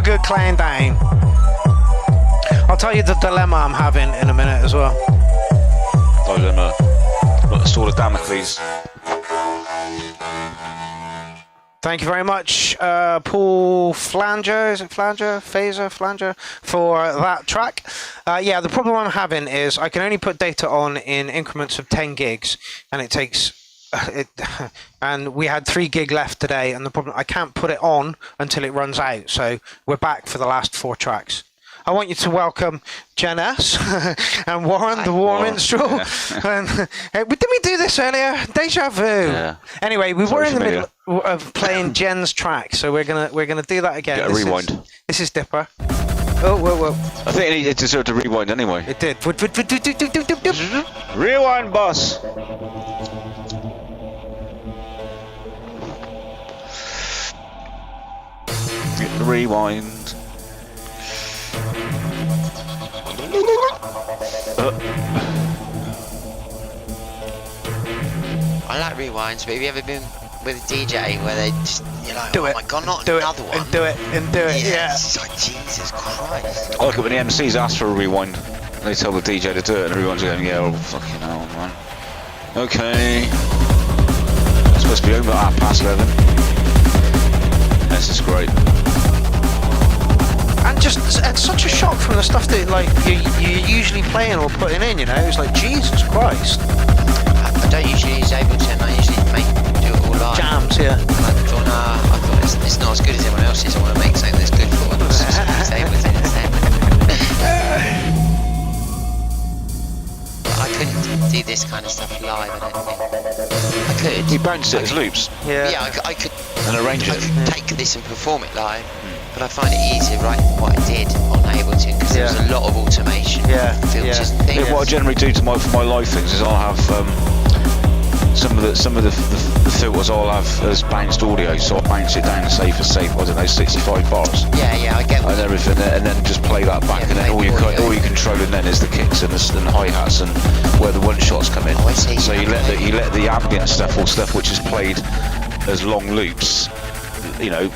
good clown down. I'll tell you the dilemma I'm having in a minute as well. Dilemma. Got the sword of Damocles. Thank you very much, Paul Flanger, is it Flanger? Phaser, Flanger, for that track. Yeah, the problem I'm having is I can only put data on in increments of 10 gigs, and it takes, and we had 3 gig left today, and the problem, I can't put it on until it runs out, so we're back for the last 4 tracks. I want you to welcome Jen S. and Warren, the War Minstrel. Yeah. And, did we do this earlier? Deja vu. Yeah. Anyway, we were in the familiar. middle of playing Jen's track, so we're gonna do that again. Get a rewind. This is Dipper. Oh, whoa, whoa! I think it deserved a rewind anyway. It did. Rewind, boss. Get the rewind. I like rewinds, but have you ever been with a DJ where they just, you're like, Do oh it. my god, not Do another it. one? And do it. And do it. Yeah. It's like, Jesus Christ. I like it when the MCs ask for a rewind. They tell the DJ to do it, and everyone's going, yeah, oh, fucking hell, man. Okay. It's supposed to be over at 11:30. This is great. And such a shock from the stuff that like you're usually playing or putting in. You know, it's like Jesus Christ. I don't usually use Ableton, I usually do it all live. Jams, yeah. I thought it's not as good as everyone else's. I want to make something that's good for us. Use Ableton instead. But I couldn't do this kind of stuff live, I don't think. I could. You bounce it as loops. Yeah. Yeah, I could. And arrange I it. could take this and perform it live, but I find it easier writing what I did on Ableton because there's a lot of automation, filters and things. Yeah, what I generally do for my live things is I'll have some of the filters I'll have as bounced audio, so I'll bounce it down and say for I don't know, 65 bars. Yeah, I get And everything, and then just play that back, and then all you're controlling then is the kicks and the hi-hats and where the one shots come in. Oh, I see. So you let the ambient stuff or stuff which is played as long loops, you know,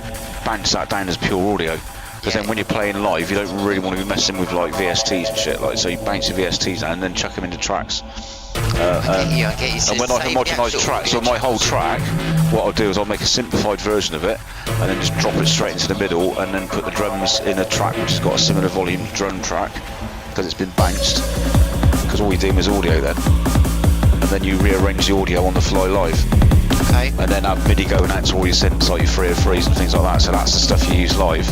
bounce that down as pure audio. Because then when you're playing live, you don't really want to be messing with like VSTs and shit. Like, so you bounce your VSTs down and then chuck them into tracks. I get you. And when I homogenise tracks on my whole track, what I'll do is I'll make a simplified version of it and then just drop it straight into the middle and then put the drums in a track which has got a similar volume drum track because it's been bounced. Because all you're doing is audio then. And then you rearrange the audio on the fly live. Okay. And then have MIDI going out to all your synths like your 303s and things like that. So that's the stuff you use live.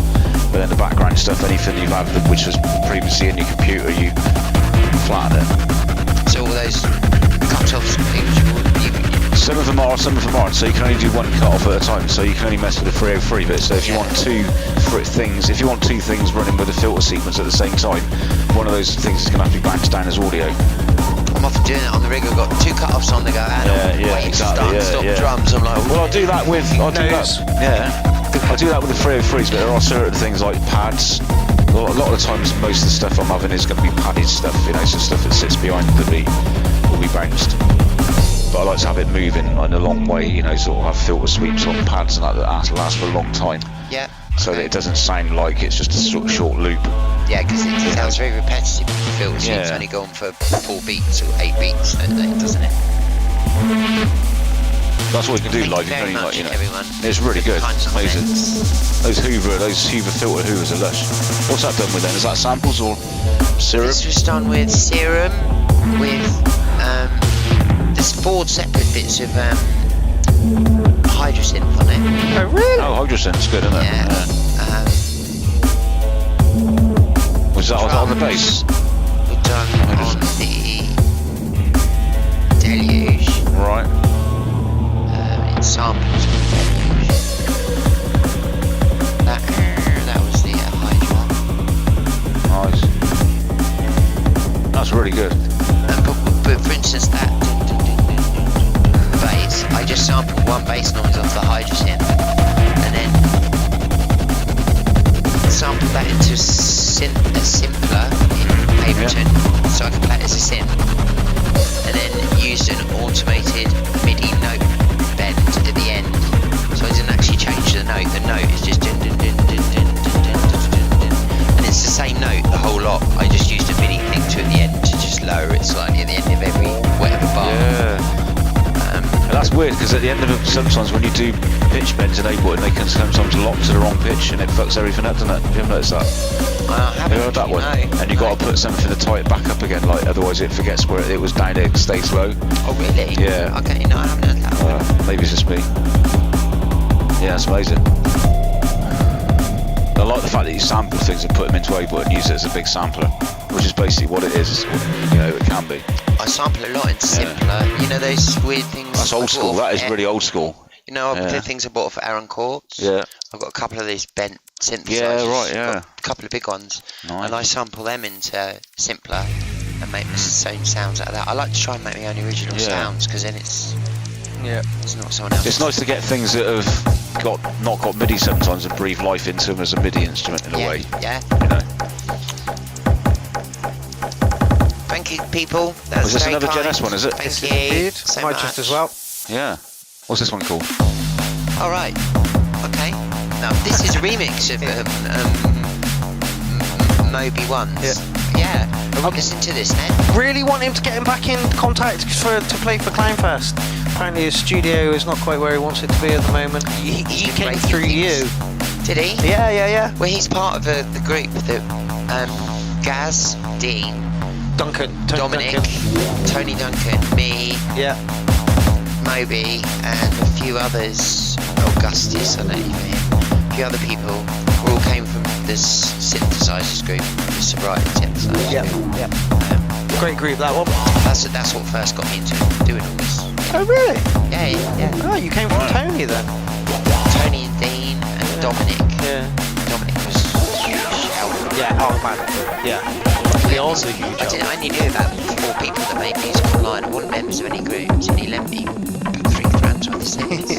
But then the background stuff, anything you've had which was previously in your computer, you flatten it. So all those cut-offs and things, some of them are, some of them aren't. So you can only do one cut-off at a time. So you can only mess with the 303 bit. So if you want two things running with a filter sequence at the same time, one of those things is going to have to be bounced down as audio. I'm often doing it on the rig. I've got 2 cut-offs on the go and wait to stop drums. I'm like, well, I'll do that with I do that with the 303s, but there are certain things like pads. A lot of the times, most of the stuff I'm having is going to be padded stuff, you know, so stuff that sits behind the beat will be bounced. But I like to have it moving in a long way, you know, sort of have filter sweeps on pads and that last for a long time. Yeah. So that it doesn't sound like it's just a sort of short loop. Yeah, because it sounds very repetitive. The filter sweeps only go on for 4 beats or 8 beats, doesn't it? That's what you can do live. You can only, like, you know, it's really good. It's amazing. Those Hoover filter Hoovers are lush. What's that done with then? Is that samples or Serum? This was done with Serum, with there's 4 separate bits of Hydrosynth on it. Oh really? Oh, Hydrosynth's good, isn't it? Yeah. Was that on the bass? We've done on the Deluge. Right. Samples of Deluge. That was the Hydra. Nice. That's really good. But for instance, that bass, I just sampled one bass noise off the Hydrosynth, and then sampled that into a simpler in Ableton, so I could play it as a synth, and then used an automated MIDI note bend at the end, so I didn't actually change the note. The note is just dun, dun, dun, dun, dun, dun, dun, dun, sometimes when you do pitch bends in Ableton, they can sometimes lock to the wrong pitch and it fucks everything up, doesn't it? You ever noticed that? I haven't You heard that one? no. And you got to put something to tie it back up again, like otherwise it forgets where it was down, it stays low. Oh really? Yeah. Okay, no, I haven't heard that one. Maybe it's just me. Yeah, that's amazing. I like the fact that you sample things and put them into Ableton and use it as a big sampler, which is basically what it is, you know, it can be. I sample a lot in simpler. You know those weird things. That's old school, that is really old school. You know, the things I bought for Aaron Courts. Yeah. I've got a couple of these bent synthesizers. Yeah, right, yeah. Got a couple of big ones. Nice. And I sample them into simpler and make my own sounds out of that. I like to try and make my own original sounds because then it's not someone else. It's nice to get things that have not got MIDI sometimes and breathe life into them as a MIDI instrument in a way. Yeah. You know. Thank you, people. That's Was this very another kind. Gen S one, is it? Thank you. Indeed. So Might much. just as well. Yeah. What's this one called? All right. Okay. Now this is a remix of Moby Ones. Yeah. Listen to this then. Really want him to get him back in contact to play for CLOWNFEST. Apparently his studio is not quite where he wants it to be at the moment. He came Breaking through things. you. Did he? Yeah. Well, he's part of the group that Gaz, Dean, Duncan. Dominic, Duncan. Tony Duncan, me, Yeah. Moby, and a few others. Augustus, I don't know him. A few other people. We all came from this synthesizers group, the sobriety synthesizers group. Yeah. Great group, that one. That's what first got me into doing all this. Oh, really? Yeah. Oh, you came from Tony then? Tony and Dean and Dominic. Yeah. Dominic was a huge help. Yeah, oh man. Yeah. Beyond a huge help. I only knew about 4 people that made music online. I wasn't members of any groups, and he lent me £3 worth of synths.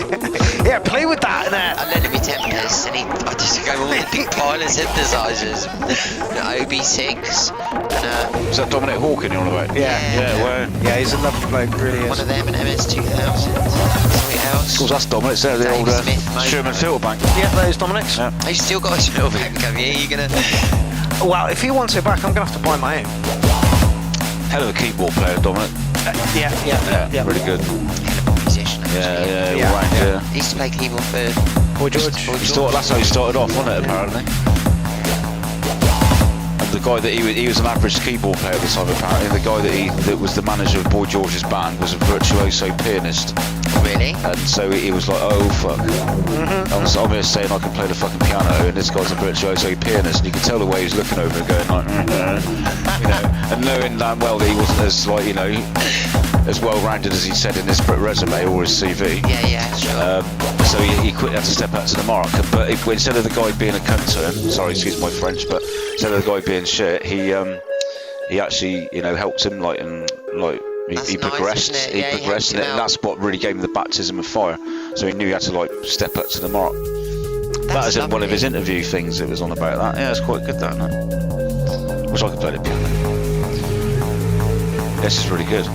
Yeah, play with that, innit? I lent him my Tempest, and I just go all the big pile of synthesizers, the OB6, and Is that Dominic Hawken you're on about? Yeah. Where? Yeah, he's a lovely bloke, really is. one of them, an MS2000, something else. Of course, that's Dominic. There, the Dave old Smith, mate. Sherman filter bank. Yeah, those Dominic's. Yeah. You still got a smell back, have you? You're gonna. Well, if he wants it back, I'm going to have to buy my own. Hell of a keyboard player, Dominic. Yeah. Really good. Hell of a musician, actually. Yeah, all right, yeah. He used to play keyboard for Boy George. That's how he started off, wasn't it, apparently? And the guy that he was an average keyboard player at the time, apparently. The guy that was the manager of Boy George's band was a virtuoso pianist. Really? And so he was like, oh fuck. I'm here saying I can play the fucking piano, and this guy's a virtuoso pianist, and you can tell the way he was looking over and going like, you know, and knowing damn well that he wasn't as like, you know, as well-rounded as he said in his resume or his CV. Yeah, sure. So he quickly had to step out to the mark. But instead of the guy being a cunt to him, sorry, excuse my French, but instead of the guy being shit, he actually, you know, helped him he progressed. Nice, he progressed, and that's what really gave him the baptism of fire. So he knew he had to like step up to the mark. That was in one of his interview things. It was on about that. Yeah, it's quite good, that, isn't it? Wish I could play the piano. This is really good.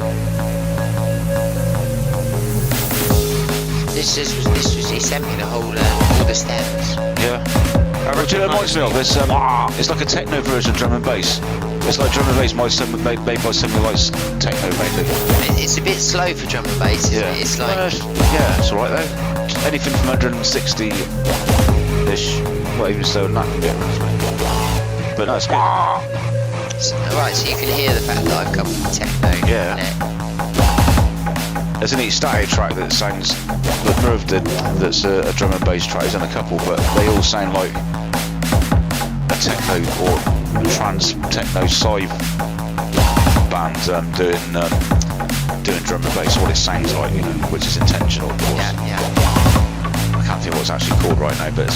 This was he sent me the whole all the stems. Yeah. It reminds me of this. It's like a techno version of drum and bass. It's like drum and bass made by something like techno, maybe. It's a bit slow for drum and bass, isn't it? It's like yeah, it's alright though. Anything from 160-ish, not even slower than that can get. But no, it's good. Alright, so you can hear the fact that I've come from techno. Yeah. There's a neat static track that sounds that Merv did. That's a drum and bass track. He's done a couple, but they all sound like a techno or trans techno sci band doing drum and bass. What it sounds like, you know, which is intentional, of course. Yeah. I can't think what it's actually called right now, but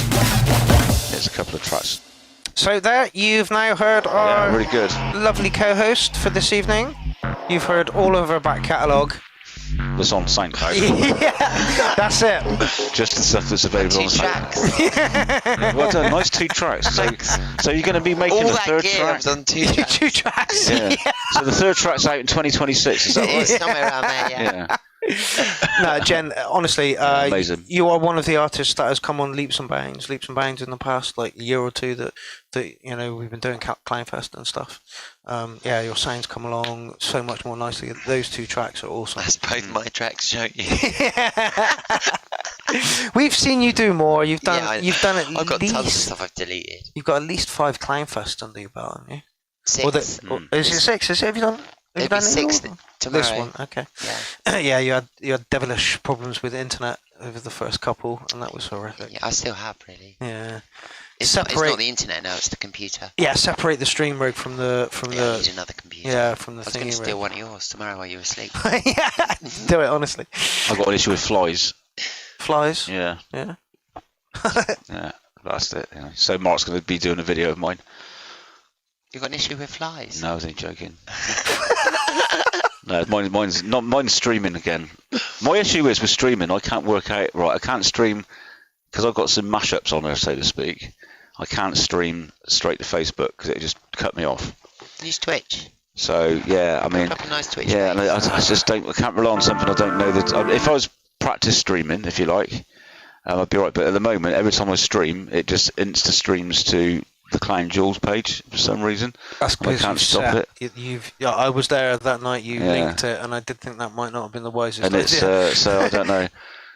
it's a couple of tracks. So there, you've now heard our really good. lovely co-host for this evening. You've heard all of her back catalogue. That's on SoundCloud. Yeah, that's it. Just the stuff that's available on SoundCloud. Tracks. Well done, nice 2 tracks. So you're going to be making All a that 3rd gear track. I've done 2 tracks. 2 tracks. Yeah. So the 3rd track's out in 2026. Is that right? It's somewhere around there, yeah. No, Jen, honestly, Amazing. you are one of the artists that has come on leaps and bounds in the past like year or two that you know we've been doing CLOWNFEST and stuff. Yeah, your sounds come along so much more nicely. Those 2 tracks are awesome. That's both my tracks, don't you? We've seen you do more. You've done. Yeah, you've done at I've got least. tons of stuff I've deleted. You've got at least 5 CLOWNFests under your belt, haven't you? 6. Or is it 6? Is it? Have you done? Have you It'll be done 6 any more? tomorrow. This one, okay. Yeah. Yeah, you had devilish problems with the internet over the first couple, and that was horrific. Yeah, I still have really. Yeah. It's not the internet now. It's the computer. Yeah, separate the stream rig from the I need another computer. Yeah, from the I was going thingy to steal rig. one of yours tomorrow while you were asleep. Yeah, do it honestly. I've got an issue with flies. Flies. Yeah. Yeah. Yeah, that's it. You know. So Mark's going to be doing a video of mine. You got an issue with flies? No, I was only joking. No, mine's streaming again. My issue is with streaming, I can't work out right. I can't stream because I've got some mashups on there, so to speak. I can't stream straight to Facebook because it just cut me off. Use Twitch. So yeah, I mean, Put up a nice Twitch yeah, and page. I just don't. I can't rely on something I don't know. That if I was practice streaming, if you like, I'd be right. But at the moment, every time I stream, it just insta streams to the Clown Jules page for some reason. That's I because can't stop it. Yeah, I was there that night. You Yeah. linked it, and I did think that might not have been the wisest And it's idea. so I don't know.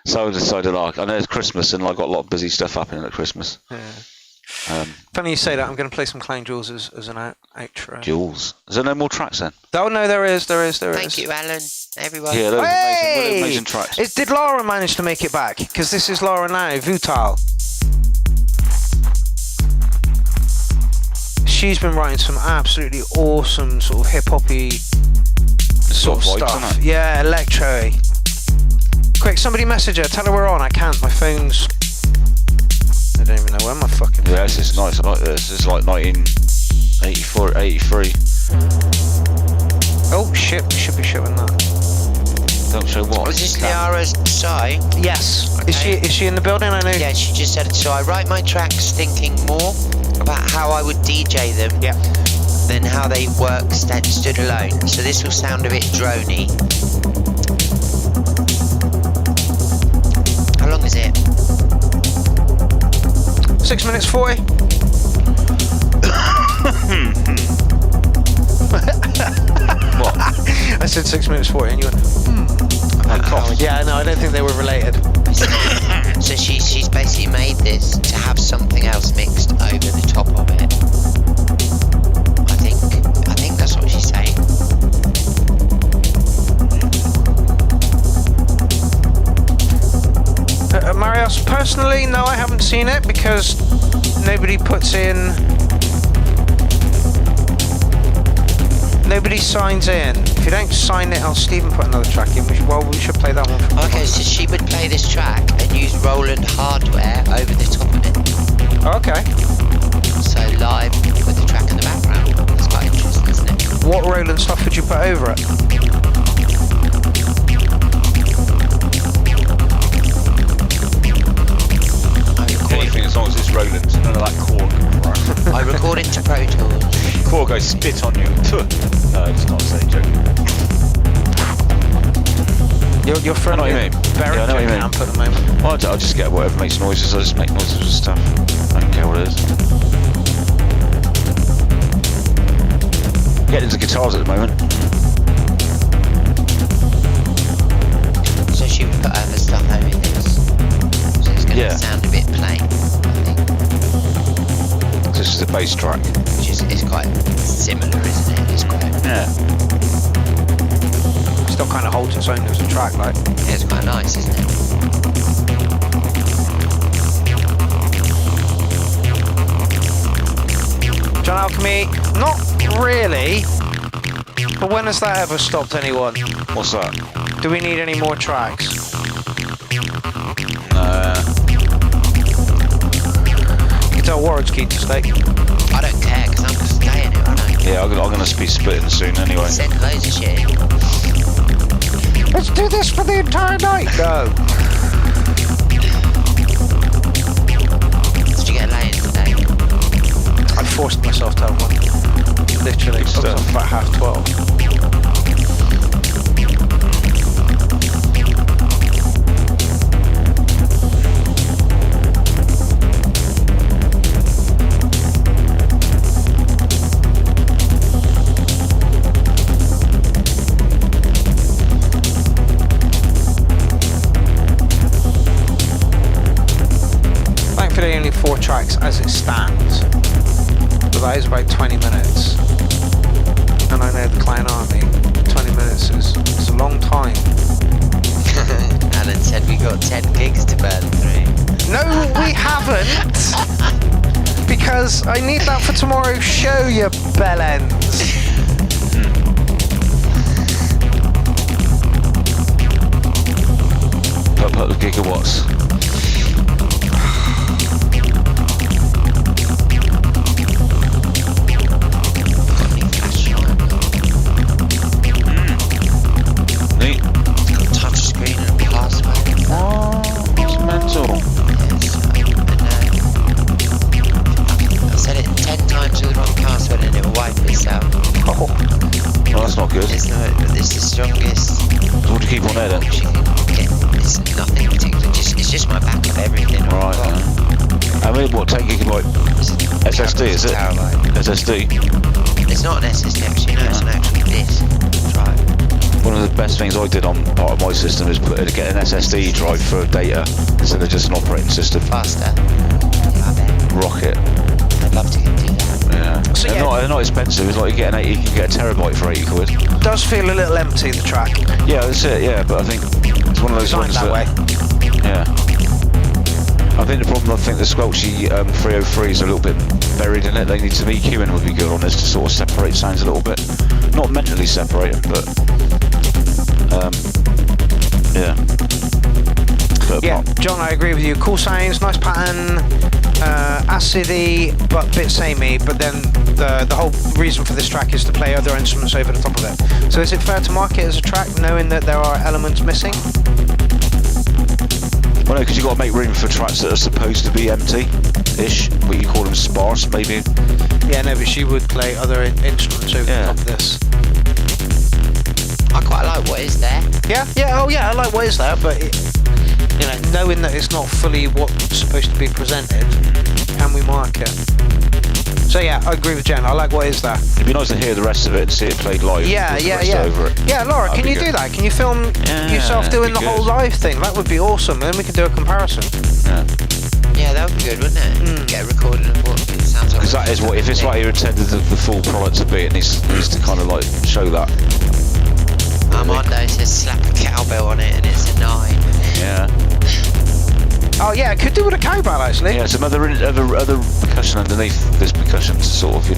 So I decided, like, I know it's Christmas, and I got a lot of busy stuff happening at Christmas. Yeah. Funny you say that. I'm going to play some Clown Jules as an outro. Jules, is there no more tracks then? Oh no, there is. Thank you, Alan. Everyone. Yeah, those Hey! amazing tracks. Did Laura manage to make it back? Because this is Laura now, Vutal. She's been writing some absolutely awesome sort of hip-hoppy sort of vibes, stuff. isn't it? Yeah, electro. Quick, somebody message her. Tell her we're on. I can't. My phone's... I don't even know where my fucking... Yeah, this is nice. I like this. This is like 1984, 83. Oh, shit. We should be showing that. Don't show what? Was this Liara's Psy? Yes. Okay. Is she in the building? I know. Yeah, she just said, so I write my tracks thinking more about how I would DJ them Yeah. than how they work stood alone. So this will sound a bit drony. How long is it? 6 minutes 40. What? I said 6 minutes 40 and you went, yeah, no, I don't think they were related. So she's basically made this to have something else mixed over the top of it. I think that's what she's saying. Marius, personally, no, I haven't seen it because nobody puts in... Nobody signs in. If you don't sign it, I'll Stephen put another track in. We should play that one. From Okay, so she would play this track and use Roland hardware over the top of it. Okay. So live with the track in the background. That's quite interesting, isn't it? What Roland stuff would you put over it? Anything as long as it's Roland, none of that Korg. I record into Pro Tools. Korg goes spit on you. No, it's not a silly joke. You're I know what you mean. Very Yeah, I know what you mean. amp at the moment. Well, I'll just get whatever makes noises. I'll just make noises and stuff. I don't care what it is. Getting into guitars at the moment. So she would put other stuff over this. So it's going to sound a bit plain, I think. This is a bass track. Which is quite similar, isn't it? It's quite... Yeah. Still kind of holds its own as a track, like. Yeah, it's quite nice, isn't it? John Alchemy, not really. But when has that ever stopped anyone? What's that? Do we need any more tracks? You can tell Warren's keen to stay. I don't care, because I'm staying here, aren't I? Yeah, I'm going to be splitting soon anyway. Send loads of shit. Let's do this for the entire night. No. Did you get a lay-in today? I forced myself to have one. Literally, I was up about 12:30. play 4 tracks as it stands. But that is about 20 minutes. And I know the Clown Army, 20 minutes is a long time. Alan said we got 10 gigs to burn through. No, we haven't! Because I need that for tomorrow's show, you bellends. Put the gigawatts. Neat. It's got touch screen and password. Oh, that's mental. I've said it 10 times with the wrong password and it will wipe itself. Oh, well, that's not good. It's the strongest. So what do you keep on there then? You can get. It's nothing particular. It's just my backup everything. Right. I mean, what? 10 gigabyte SSD is it? Terabyte. SSD. It's not an SSD actually. No, it's an actual disk drive. One of the best things I did on part of my system is get an SSD drive for data instead of just an operating system. Faster. Yeah, I bet. Rocket. I'd love to do that. Yeah. So They're not expensive. It's like you can get a terabyte for 80 quid. It does feel a little empty, the track. Yeah, that's it. Yeah, but I think it's one of those Designed ones that way. Yeah. I think the problem, I think the squelchy 303 is a little bit buried in it. They need some EQing would be good on this to sort of separate sounds a little bit. Not mentally separate them, but yeah. But Yeah, John, I agree with you. Cool sounds, nice pattern, acidy, but a bit samey. But then the whole reason for this track is to play other instruments over the top of it. So is it fair to market as a track, knowing that there are elements missing? well, no, because you've got to make room for tracks that are supposed to be empty-ish, but you call them sparse, maybe. Yeah, no, but she would play other instruments over the top of this. I quite like what is there. Yeah, oh yeah, I like what is there, but knowing that it's not fully what's supposed to be presented, can we mark it? So yeah, I agree with Jen. I like what is there. It'd be nice to hear the rest of it and see it played live. Yeah. Over it. Yeah, Laura, That'd can be you do good. that? Can you film yourself doing the be whole good. live thing? That would be awesome. Then we can do a comparison. Yeah. Yeah, that would be good, wouldn't it? Get a recording of what it sounds like. Because that is what, if it's like you intended the full product to be, it needs to kind of like show that. Armando says slap a cowbell on it and it's a 9. Yeah. Oh yeah, could do with a cowbell actually. Yeah, some other percussion underneath this percussion to sort of,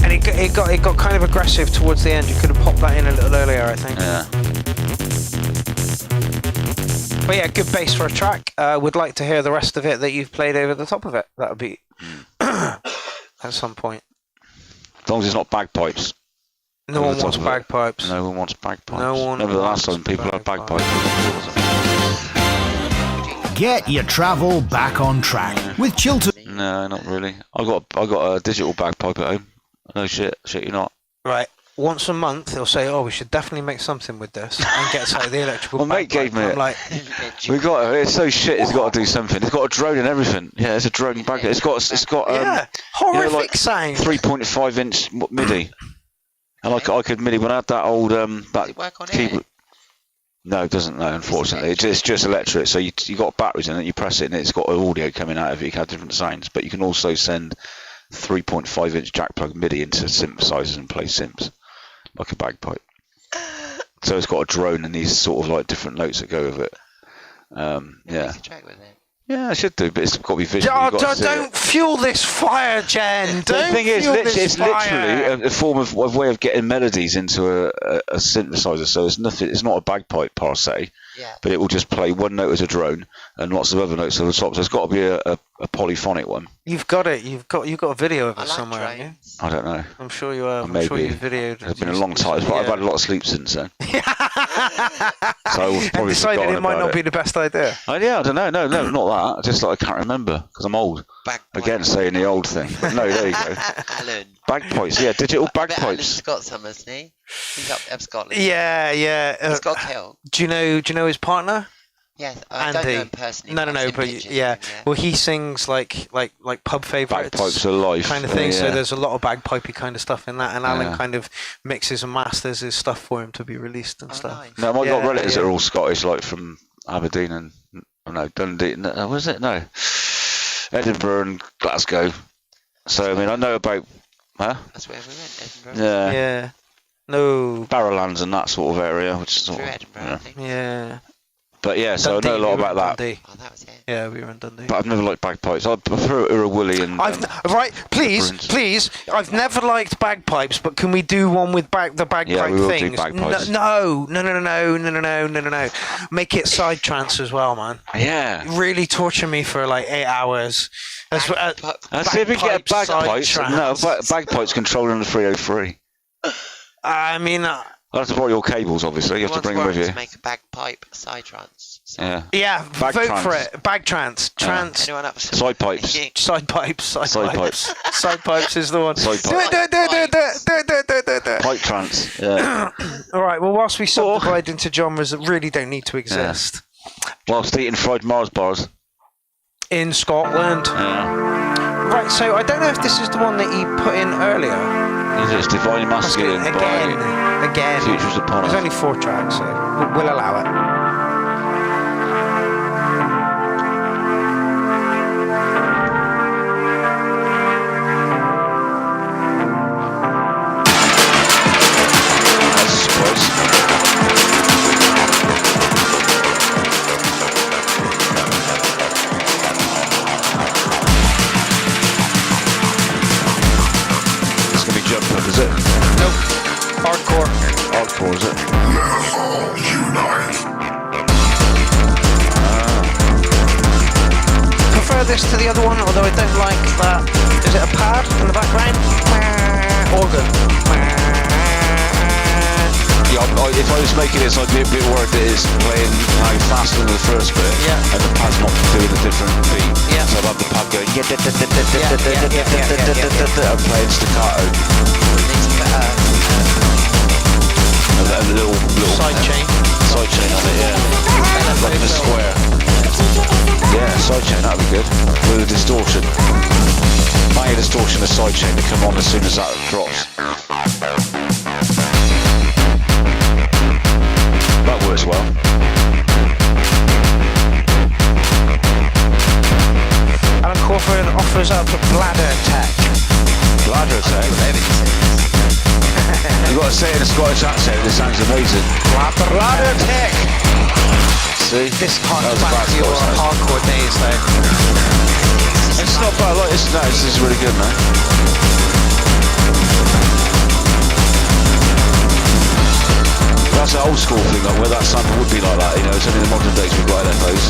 And it got kind of aggressive towards the end. You could have popped that in a little earlier, I think. Yeah. But yeah, good bass for a track. Would like to hear the rest of it that you've played over the top of it. That would be at some point. As long as it's not bagpipes. No one wants bagpipes. No one wants bagpipes. No one Remember the last wants time people had bagpipes. bagpipes? Get your travel back on track with Chiltern. No, not really. I got a digital bagpipe at home. No shit, you're not. Right. Once a month, they'll say, "Oh, we should definitely make something with this," and get out the electrical. Well, mate gave me it. I'm like, It's so shit. It's got to do something. It's got a drone and everything. Yeah, it's a drone bag. It's got yeah, horrific like sound. 3.5-inch MIDI. And I could MIDI when I had that old Does that it work on keyboard. it? No, it doesn't. No, unfortunately, it's just electric. So you got batteries in it. You press it, and it's got audio coming out of it. You can have different sounds, but you can also send 3.5-inch jack plug MIDI into synthesizers and play synths like a bagpipe. So it's got a drone and these sort of like different notes that go with it. Yeah. Yeah. Make a track with it. Yeah, I should do, but it's got to be visual. Don't fuel this fire, Jen. The Don't thing is, fuel this it's fire. literally a form of way of getting melodies into a synthesizer. So it's nothing. It's not a bagpipe per se, Yeah. but it will just play one note as a drone and lots of other notes at the top. So it's got to be a polyphonic one. You've got it. You've got a video of I it like somewhere, haven't you? drones. I don't know. I'm sure you have. I'm Maybe. sure you videoed. It's been a long time, but I've had a lot of sleep since then. So I've And probably decided forgotten it might about not be the best idea. Oh, yeah, I don't know. No, not that. Just like I can't remember because I'm old. Bagpipe. Again, saying the old thing. But no, there you go. Alan. Bagpipes, yeah, digital I bet Alan's bagpipes. got some, hasn't he? He's up of Scotland. Yeah. He's got Kel. Do you know his partner? Yeah, I don't know him personally. No, I've seen but pictures yeah. of him, Well, he sings like pub favourites. Bagpipes are life. Kind of thing. Yeah. So there's a lot of bagpipey kind of stuff in that, and Alan Yeah. kind of mixes and masters his stuff for him to be released and Oh, stuff. nice. No, I've got relatives that yeah. are all Scottish, like from Aberdeen and Dundee. No, was it? No. Edinburgh and Glasgow. So I mean, I know about. Huh? That's where we went, Edinburgh. Yeah. Yeah. No. Barrowlands and that sort of area, which is Through sort of, Edinburgh, yeah. I think. Yeah. But yeah, so I know a lot about that. Dundee. Oh, that was it. Yeah, we were in Dundee. But I've never liked bagpipes. I prefer Irrawilly and. Right, please, Prince. please. I've never liked bagpipes, but can we do one with the bagpipe Yeah, we will do things? bagpipes. No. Make it side trance as well, man. Yeah. Really torture me for like 8 hours. Let's see if we get a bagpipes. No, bagpipes controlling the 303. I mean, I'll have to borrow your cables, obviously. You have to bring them with you. To make a bagpipe side trance. So Yeah. yeah, Bag vote trance. for it. Bag trance, trance, anyone up for some Side pipes. side pipes, side Side pipes. Side pipes is the one. Side Do it, do it. Pipe trance. Yeah. All right. Well, whilst we subdivide into genres that really don't need to exist Whilst eating fried Mars bars. in Scotland. Yeah. Right. So I don't know if this is the one that you put in earlier. It's Divine Masculine by Again. Futures Upon There's Us. only 4 tracks, so we'll allow it. That's a surprise. It's going to be jump up, is it? Nope. Hardcore. Hardcore, is it? Prefer this to the other one, although I don't like that. Is it a pad in the background? Organ. Yeah, if I was making this, I'd be a bit worried that it's playing like faster than the first bit, Yeah. and the pad's not doing a different beat. Yeah. So I'd have the pad going, I'm yeah. playing staccato, and then a little Side chain. on it, yeah, like in a square. Yeah, side chain, that'd be good. With a distortion. Might a distortion, a side chain to come on as soon as that drops. That works well. Alan Corcoran offers up bladder tech. Bladder attack. You've got to say it in a Scottish accent, it sounds amazing. Bladder tech! See? This That harks was back bad to your Scottish accent. hardcore days, though. It's not bad, like this, no, this is really good, man. That's an old school thing, like, where that sample would be like that, you know, it's only in the modern days we've got LFOs.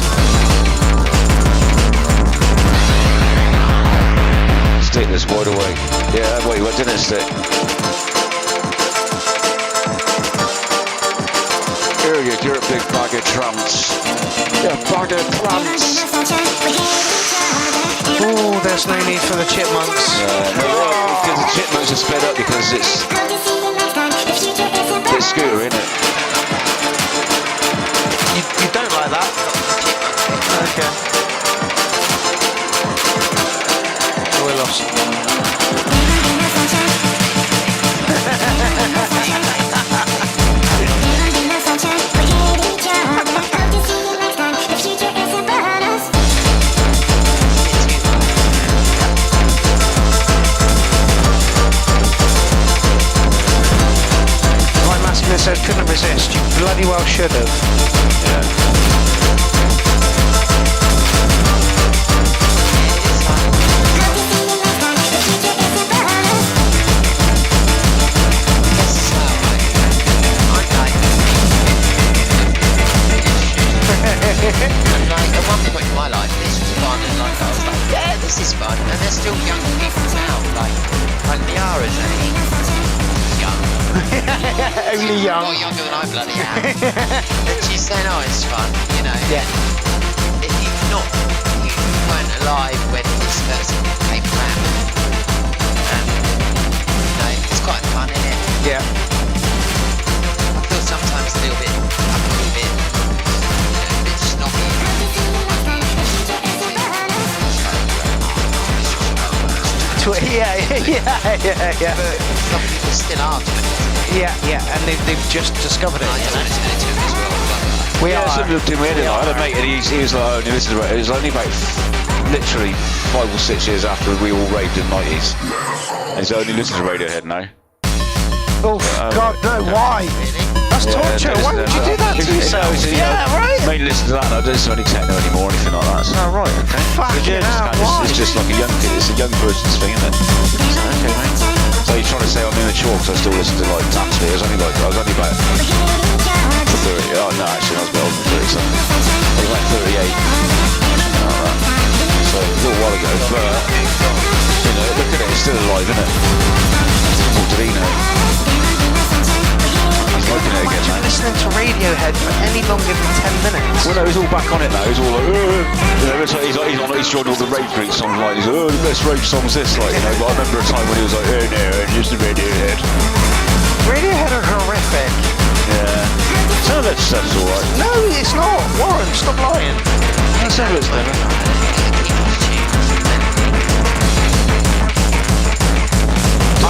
Stick this wide away. Yeah, wait, what didn't it stick? Here you go, you're a big bag of tramps. Yeah, bag of tramps. Oh, there's no need for the chipmunks. Because the chipmunks are sped up because it's scooter, isn't it? You don't like that? Okay. We're lost. Right, Masculine says couldn't resist. You bloody well should have. Like, at one point in my life, this was fun, and like, I was like, yeah, this is fun. And there's still young people now, like Liara's only young. Only young. More younger than I bloody am. And she's saying, oh, it's fun, you know. Yeah. If you weren't alive when this person came around, you know, it's quite fun, isn't it? Yeah. I feel sometimes a little bit snobby. Yeah. But some people still are to it. Yeah, and they've just discovered it. I You don't know? know, it's as well, but We are. Somebody looked in my head and I had a mate and he was like, oh, listen to it. It was only about literally 5 or 6 years after we all raved in the 90s. And he's only listened to Radiohead now. Oh, God, no, why? That's torture. Why would you do that to yourself? Yeah, right. Mainly listen to that and I don't listen to any techno anymore or anything like that. So, right, okay. Fucking hell, it's just like a young kid, it's a young person's thing, isn't it? So, okay, mate. So you're trying to say I'm immature because I still listen to like Taxi. I was only about 30. Oh no, actually I was a bit older than 30 something. I was like 38. So a little while ago, but you know, look at it, it's still alive, isn't it? What did he know? He's liking it again, man. Listening to Radiohead for any longer than 10 minutes. Well, no, he's all back on it now. He's all like, you know, it's like he's joined all the rave group songs. Like, he's like, the best rave song's this, like, you know. But I remember a time when he was like, oh no, just the Radiohead. Radiohead are horrific. Yeah. Some of that stuff's alright. No, it's not. Warren, stop lying. Some of it's better.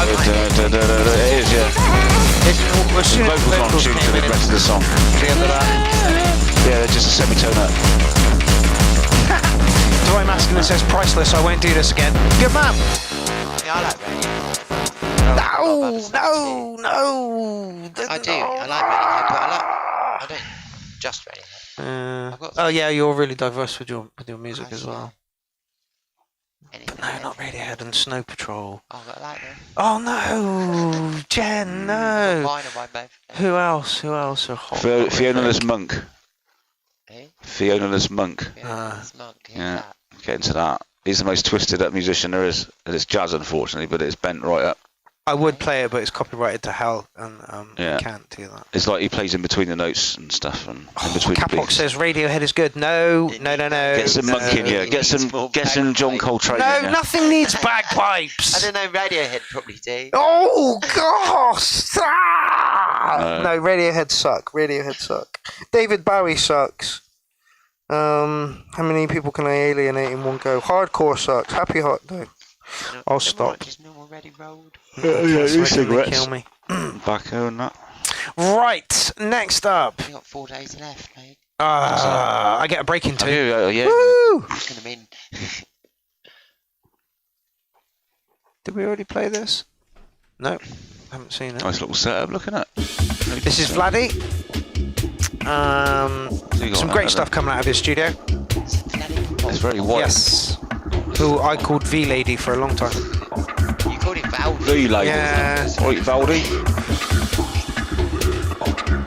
It is, yeah. As soon as vocals aren't tuned to the rest of the song. the end of that. Yeah, they're just a semitone up. Dwight Maskin says priceless. I won't do this again. Good man. Yeah, I like Radiohead. No. I do. I like Radiohead, but I don't just Radiohead. Oh yeah, you're really diverse with your music as well. Anything. No, not Radiohead and Snow Patrol. Oh, I like them. Oh no, Jen, no. Mine are both. Who else are hot? Fionalist Monk. Eh? Fionalist Monk. Yeah, it's Monk. Yeah, get into that. He's the most twisted up musician there is. And it's jazz, unfortunately, but it's bent right up. I would play it, but it's copyrighted to hell, and Yeah. you can't do that. It's like he plays in between the notes and stuff, and in between the Capox beats. says Radiohead is good. No. Get some Monk in here. Get some John Coltrane in No, here. nothing needs bagpipes. I don't know, Radiohead probably do. Oh gosh! No, Radiohead suck. David Bowie sucks. How many people can I alienate in one go? Hardcore sucks. Happy Hot no. I'll stop. Just normal Ready Road. Yeah, cigarettes. Kill me. Tobacco and that. Right, next up. We got 4 days left, mate. I get a break in 2. Yeah. Woo! It's gonna mean. Did we already play this? No, haven't seen it. Nice little setup, looking at. This is Vladdy. Some great stuff coming out of his studio. It's very white. Yes. Who I called V Lady for a long time. You called it Valdi. V lady. Yeah. Right, Valdi.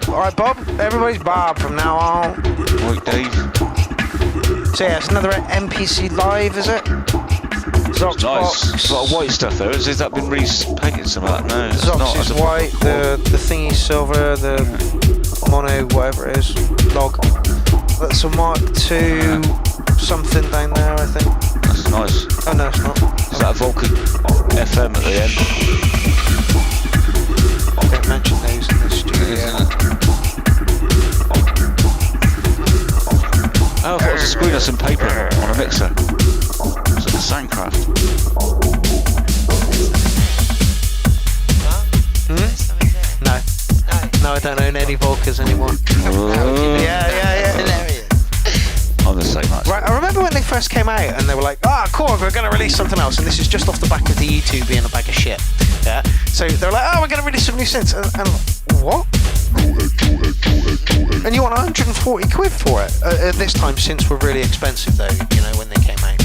Alright, Bob. Everybody's Bob from now on. Right, Dave. So yeah, it's another MPC Live, is it? Zox Nice. Box. A lot of white stuff there. Has that been repainted, some of that? No, it's Zox not. is white, the thingy silver, the mono, whatever it is, log. That's a Mark II something down there, I think. That's nice. Oh no, it's not. Is that a Vulcan FM at the end? I don't mention those in the studio. Oh, I thought it was a screen of some paper on a mixer. It's like a Soundcraft. No, I don't own any Volkers anymore. Yeah. Hilarious. I'm the same, actually. Right, I remember when they first came out and they were like, cool, we're going to release something else. And this is just off the back of the E2 being a bag of shit. Yeah. So they're like, we're going to release some new synths. And what? And you want 140 quid for it. At this time, synths were really expensive though, you know, when they came out.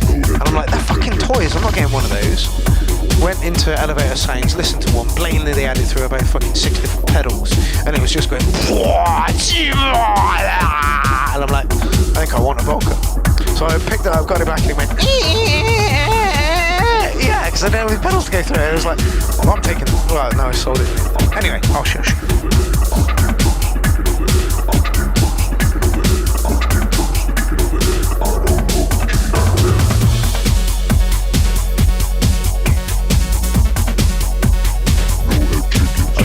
And I'm like, they're fucking toys, I'm not getting one of those. Went into Elevator Sounds, listened to one, blatantly they added through about fucking 6 different pedals, and it was just going, and I'm like, I think I want a Volca. So I picked it up, got it back, and it went, yeah, because I didn't have any pedals to go through. It was like, well, I'm taking, well, no, I sold it. Anyway, I'll shush.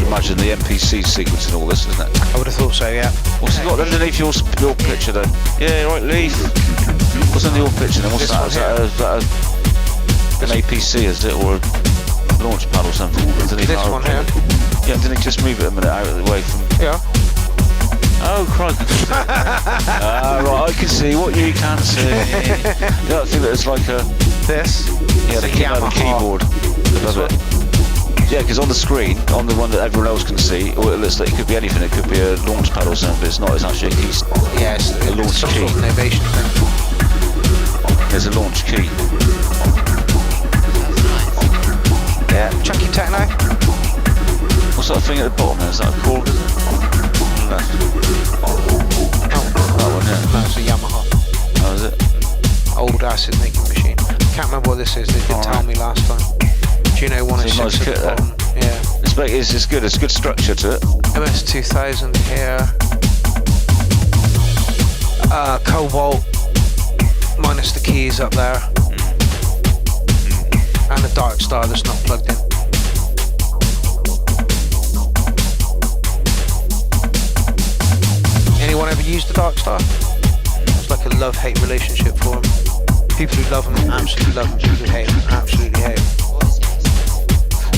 Imagine the NPC sequence and all this, isn't it? I would have thought so, yeah. What's he got underneath your picture then? Yeah, right, Leaf. What's on your picture then? What's This that? Is that an APC, is it? Or a launch pad or something? Underneath This one here. Yeah, didn't he just move it a minute out of the way from... Yeah. Oh, crikey. Right, I can see what you can't see. You know, I think that it's like a... This? Yeah, the keyboard above it. Yeah, because on the screen, on the one that everyone else can see, well, it looks like it could be anything. It could be a launch pad or something, but it's not. It's actually a key. Yeah, it's a launch some key. sort of innovation thing. There's a launch key. Yeah, chunky techno. What's that thing at the bottom there? Is that a cord? Left. That one, yeah. No, it's a Yamaha. Oh, is it? Old acid making machine. Can't remember what this is. They did tell me last time. Do you know one It's a nice kit, at the bottom? Yeah. It's good. It's good structure to it. MS2000 here. Cobalt. Minus the keys up there. And a Dark Star that's not plugged in. Anyone ever used the Dark Star? It's like a love-hate relationship for them. People who love them absolutely love them. People who hate them absolutely hate them.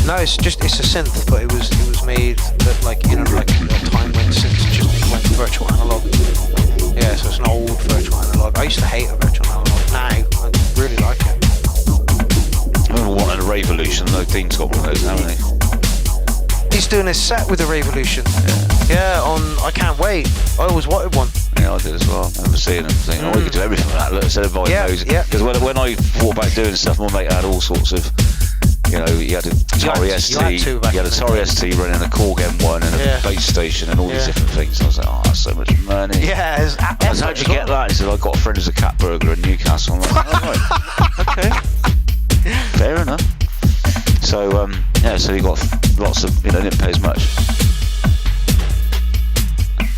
No, it's a synth, but it was made at like a time when synths just went virtual analog. Yeah, so it's an old virtual analog. I used to hate a virtual analog. Now I really like it. I remember wanting a Revolution. No, Dean's got one of those, haven't he? He's doing his set with the Revolution. Yeah, on I Can't Wait. I always wanted one. Yeah, I did as well. I remember seeing them thinking, oh, we could do everything with that. Look, instead of buying those. Because when I thought about doing stuff, my mate had all sorts of, you know, you had a Atari ST, you had a Atari ST running a Korg M1 and a base station and all these different things. I was like, oh, that's so much money. Yeah, I said, how'd you get that? He said, I got a friend who's a cat burglar in Newcastle. I'm like, oh, right. Okay. Fair enough. So, so he got lots of, didn't pay as much.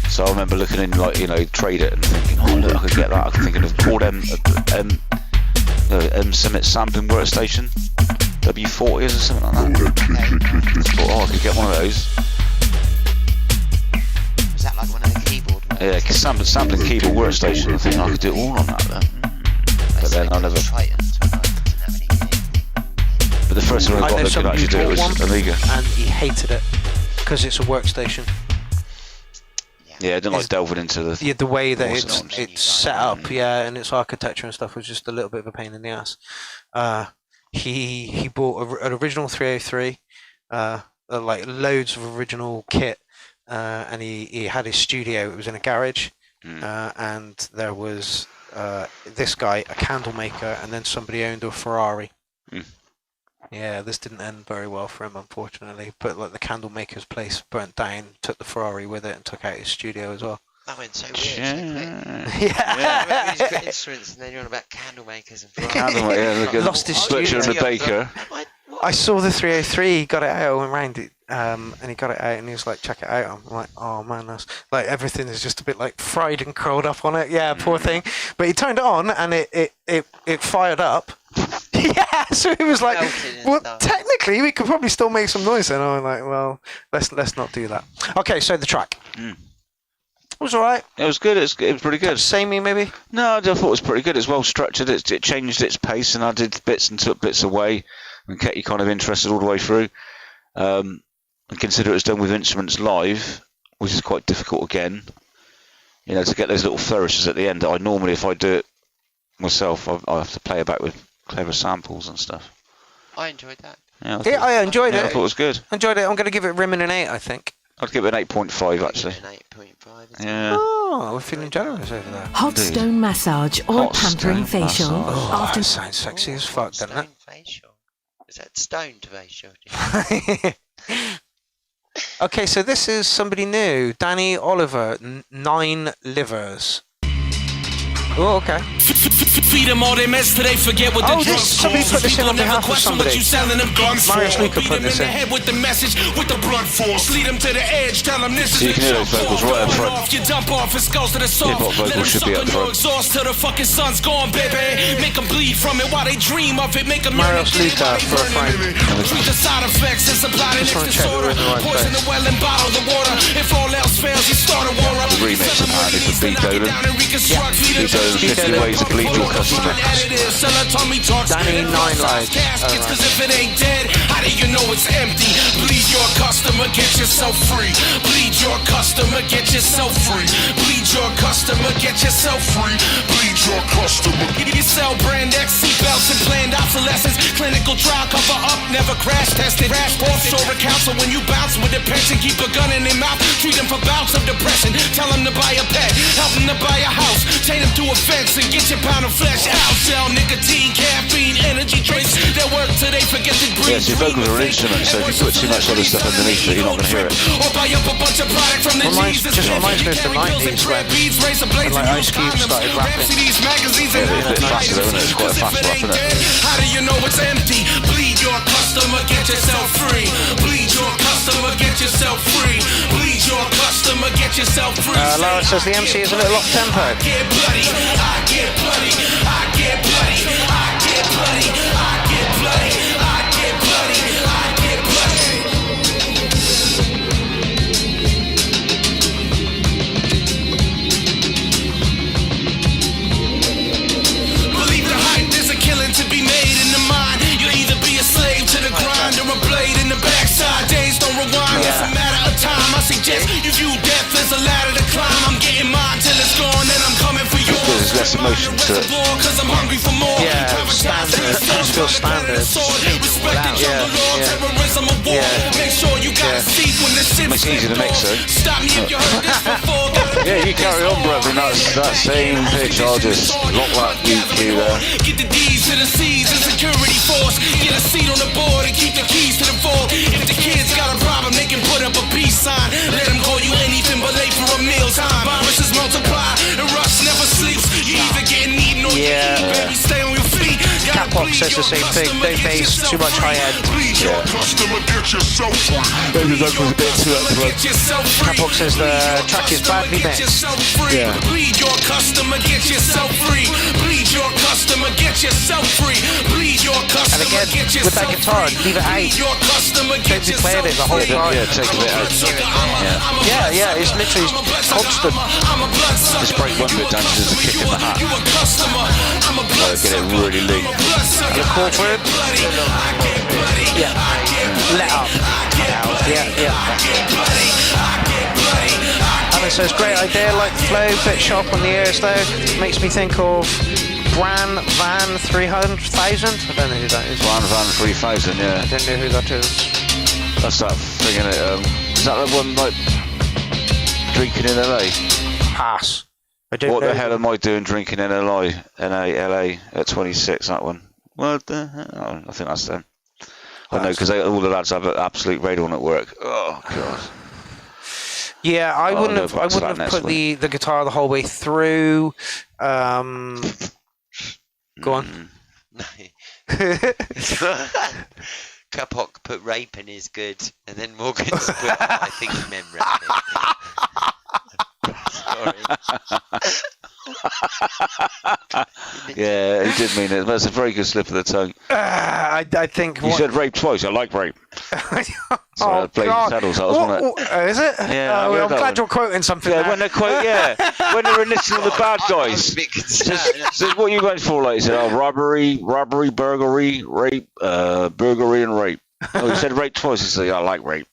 So I remember looking in, trade it and thinking, oh, look, I could get that. I could think of Ford Summit sampling workstation, W40s or something like that. I thought, I could get one of those. Was that like one of the keyboard ones? Yeah, sampling keyboard workstation. I think I could do it all on that then. But then I never... But the first one I got that could actually do it was Amiga. And he hated it because it's a workstation. Yeah, I didn't like delving into the way that it's set up, and its architecture and stuff was just a little bit of a pain in the ass. He bought an original 303, like loads of original kit, and he had his studio. It was in a garage, and there was this guy, a candle maker, and then somebody owned a Ferrari. Yeah, this didn't end very well for him, unfortunately. But like the candle maker's place burnt down, took the Ferrari with it, and took out his studio as well. That went so weird. Yeah. These great instruments, and then you're on about candle makers and Lost his studio. And the baker. I saw the 303, he got it out, I went round it, and he got it out, and he was like, check it out. I'm like, oh man, that's like everything is just a bit like fried and curled up on it. Yeah, poor thing. But he turned it on, and it fired up. Yeah, so he was like, well, technically we could probably still make some noise. And I'm like, well, let's not do that. Okay, so the track. It was alright. It was good. It was pretty good. Samey, maybe? No, I thought it was pretty good. It's well structured. It changed its pace, and I did bits and took bits away, and kept you kind of interested all the way through. And consider it was done with instruments live, which is quite difficult again. To get those little flourishes at the end. I normally, if I do it myself, I have to play about with clever samples and stuff. I enjoyed that. Yeah, I enjoyed it. I thought it was good. Enjoyed it. I'm going to give it rimming an 8, I think. I'd give it an 8.5 actually. An 8.5. Yeah. Oh, we're feeling generous over there. Hot stone massage or pampering facial. Oh, that sounds sexy as fuck, doesn't it? Facial. Is that stoned facial? Okay, so this is somebody new. Danny Oliver, 9 livers. Oh, okay. Feed them all they mess till they forget what the drugs somebody put this in on behalf of somebody. Marius Luca put this in. With the message, with the blunt force, lead them to the edge, tell them this is you can hear those vocals right up front. You dump off, it goes to the soft. Hip-hop vocals should be up front. Exhaust till the fucking sun's gone, baby. Make them bleed from it while they dream of it. Make them Marius Luca for a friend. Treat the side effects and supply the next disorder. Poison the well and bottle the water. If all else fails, you start a war. The remix of Man is the Beat Dolan. Beat Dolan 50 Ways of bleed your customer. Danny 9 lives. Cause if it ain't dead, how do you know it's empty? Bleed your customer, get yourself free. Bleed your customer, get yourself free. Bleed your customer, get yourself free. Bleed your customer. You sell brand X seatbelts and planned obsolescence. Clinical trial cover up, never crash tested. Offshore accounts, so when you bounce with a pension, keep a gun in their mouth, treat them for bouts of depression. Tell them to buy a pet, help them to buy a house, chain them to a fence and get your pound of flesh out. Sell nicotine, caffeine, energy drinks. They work till they forget to breathe. Yes, your vocals are an instrument, so if you put too much other stuff underneath it, you're not going to hear it. Or buy up a bunch of product from the Jesus. Just reminds me of the 90s when like Ice Cube started rapping. Yeah, it's a bit faster, isn't it? It's quite a fast rap, isn't it? How do you know it's empty? Bleed your customer, get yourself free. Bleed your customer, get yourself free. Bleed your customer, get yourself free. Laura says the MC is a little off tempo. I get bloody, I get bloody, I get bloody, I get bloody, I get bloody, I get bloody, I get bloody. Believe the hype, there's a killing to be made in the mind. You'll either be a slave to the grind or a blade in the backside. Days don't rewind, it's a matter of time. I suggest you view death as a ladder to climb. I'm getting mine till it's gone and I'm coming for yours. There's less emotion to it. Cause I'm hungry for more. Yeah, standard. Just feel standard. Terrorism of war. Make sure you got a seat when the shit's It's easy to mix, though. Stop me if you heard this before. Yeah, you carry on, brethren. That's that same pitch. I'll just lock that EQ there. Get the D's to the C's and security force. Get a seat on the board and keep the keys to the vault. If the kids got a problem, they can put up a peace sign. Let them call you anything but late for a mealtime. Viruses multiply, the rush never sleeps. You either getting eaten or you eat, baby. Stay on your feet. Catbox says the same thing. No bass, too much high end. Maybe the vocals a bit too upfront. Catbox says the track is badly mixed. Yeah. Bleed your customer, get yourself free. Bleed your customer, get yourself free. Bleed your And customer, again, get with that yourself guitar, free. leave it out. Bleed your customer, get Don't be playing it the whole time. Yeah, take a bit out. Yeah, it's literally constant. Just break one bit down to just a kick in the hat. Get it really lean. Look forward for it. Yeah. Let up. Yeah. Alan says, great idea, like the flow, bit sharp on the ears though. Makes me think of Bran Van 300,000. I don't know who that is. Bran Van 3000, yeah. I don't know who that is. That's that thing in it. Is that the one like drinking in LA? Pass. I don't What know. the hell am I doing drinking in LA at 26? That one. What the hell? I think that's them. I know because all the lads have absolute radio on at work. Oh god. Yeah, I wouldn't have put week. the guitar the whole way through. Go on. Kapok put raping is good, and then Morgan's put I think he meant rapping. Sorry. Yeah, he did mean it. That's a very good slip of the tongue. I think You said rape twice. I like rape. So Blazing Saddles, that was one of it. Is it? Yeah, I'm I read that glad one. you're quoting something. Yeah, there. when they quote, when they're enlisting the bad guys. Says what you went for, like he said, robbery, burglary, rape, burglary and rape. Oh, he said rape twice. He said, yeah, I like rape.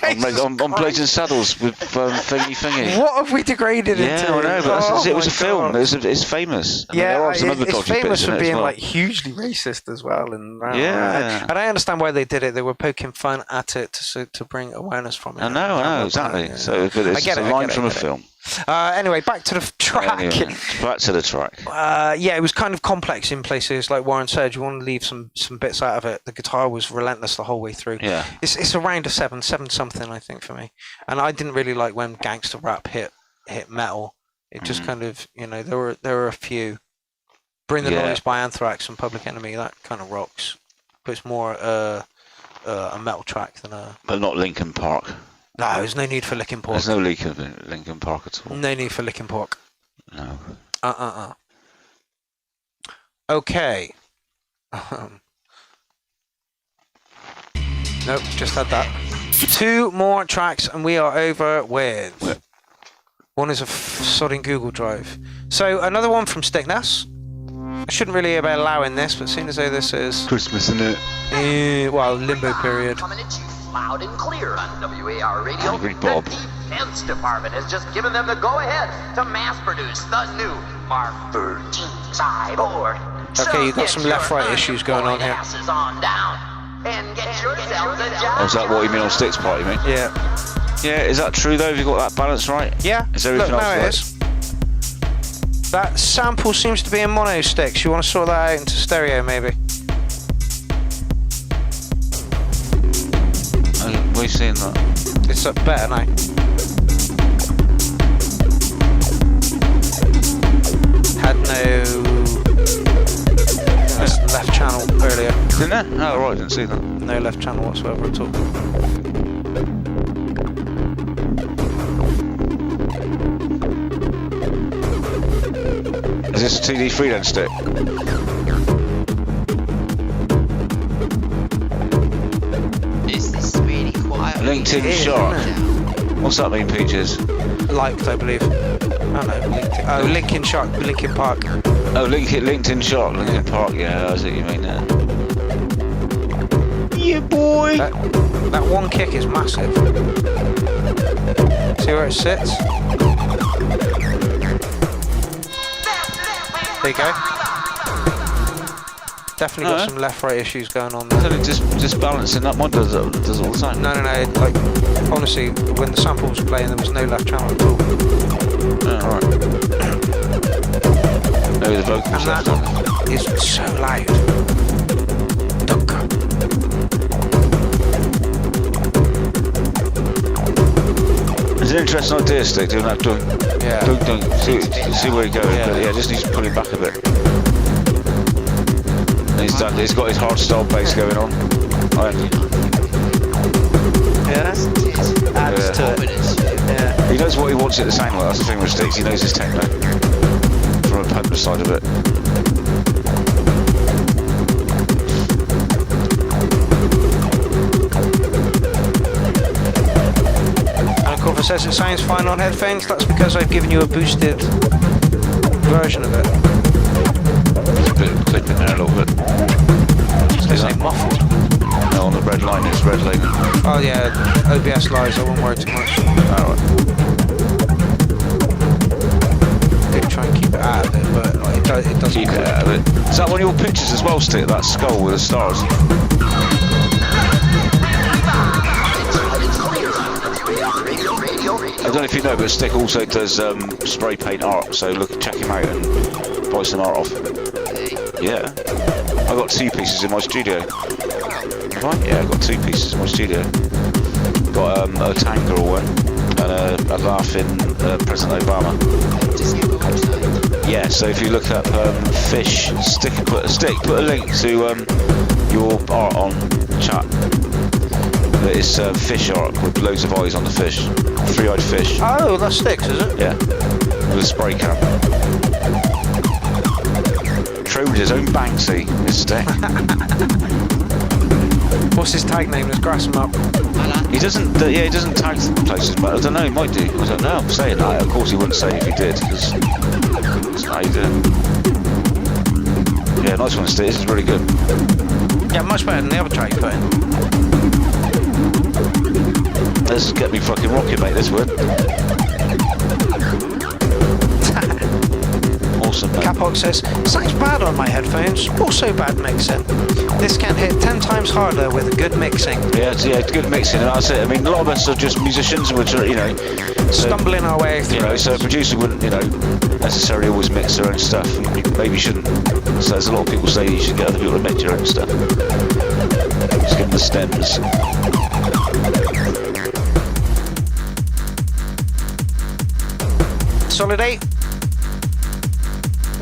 I'm Blazing Saddles with thingy. What have we degraded into? Yeah, I know, but it was a film. It's famous. I mean, there are some other it's dodgy famous bits for in it being as well. like hugely racist as well. And Yeah. and I understand why they did it. They were poking fun at it to bring awareness from it. I know, exactly. Yeah. So, but it's a line from a film. Anyway, back to the track. Anyway, back to the track. Yeah, it was kind of complex in places. Like Warren said, you want to leave some bits out of it. The guitar was relentless the whole way through. Yeah. It's around a seven something, I think, for me. And I didn't really like when gangster rap hit metal. It just kind of, there were a few. Bring the Noise by Anthrax and Public Enemy, that kind of rocks. But it's more a metal track than a. But not Linkin Park. No, there's no need for Linkin Park. There's no Linkin Park at all. No need for Linkin Park. No. Okay. Nope, just had that. 2 more tracks and we are over with. One is a sodding Google Drive. So another one from Stickness. I shouldn't really be allowing this, but seeing as though this is Christmas, isn't it? well, limbo period. Coming at you loud and clear on WAR radio. Angry Bob. The Defense Department has just given them the go-ahead to mass-produce the new Mark 13 cyborg. Okay, you've got some left-right issues going on here. Asses on down and get yourselves a job. Oh, is that what you mean on Sticks part, you mean? Yeah. Yeah, is that true though? Have you got that balance right? Yeah. Is everything Look, else now it right? is. That sample seems to be in mono sticks. You want to sort that out into stereo, maybe? Where are you seeing that? It's up better now. Had no left channel earlier. Didn't there? Oh, right, I didn't see that. No left channel whatsoever at all. Is this a TD3 then, Stick? Is this really quiet? LinkedIn is, shot. isn't What's that mean, Peaches? Liked, I believe. Oh no, LinkedIn. Oh, Linkin Shark, Linkin Park. Oh, LinkedIn shot, Lincoln Park, yeah, I see what you mean there. Yeah, boy! That one kick is massive. See where it sits? There you go. Definitely got some left-right issues going on there. Just balancing that one does it all the time. No, like, honestly, when the sample was playing, there was no left channel at all. Oh, right. Maybe the vocals And left that is so loud. Dunker. It's an interesting idea, Stick, doing that dunk. Yeah. Dunk. See where you're going, but yeah, just needs to pull him back a bit. And he's got his hard style bass going on. Yeah, adds to it. Yeah. He knows what he wants it to sound like, that's the thing with Sticks, he knows his techno. From a punter side of it. And of course, it says it sounds fine on headphones. That's because I've given you a boosted version of it. There's a bit of clip in there a little bit. It's like muffled. No, on the red line, it's red line. Oh yeah, OBS lives, I won't worry too much. Alright. Did try and keep it out of it, but like, it doesn't. Keep it out of it. Is that one of your pictures as well, Stick? That skull with the stars? I don't know if you know, but Stick also does spray paint art, so check him out and buy some art off. Yeah. I got 2 pieces in my studio. Right? Yeah, I got 2 pieces in my studio. Got a Tangerine one and a laughing President Obama. Yeah, so if you look up fish, put a link to your art on chat. That is fish art with loads of eyes on the fish. 3-eyed fish. Oh, that sticks, is it? Yeah. With a spray can. Trolled his own Banksy, this Stick. What's his tag name? Let's grass him up. He doesn't tag places, but I don't know, he might do. I don't know, I'm saying that. Of course he wouldn't say if he did, because that's how you do it. Yeah, nice one, Stick. This is really good. Yeah, much better than the other track you put in. This is get me fucking rocking, mate, this would. Awesome, mate. Capox says, sounds bad on my headphones, also bad mixing. This can hit 10 times harder with good mixing. Yeah, it's good mixing, and that's it. I mean, a lot of us are just musicians, which are, Stumbling our way through. so a producer wouldn't, necessarily always mix their own stuff. Maybe shouldn't. So there's a lot of people say you should get other people to mix your own stuff. Just give them the stems. Solid 8.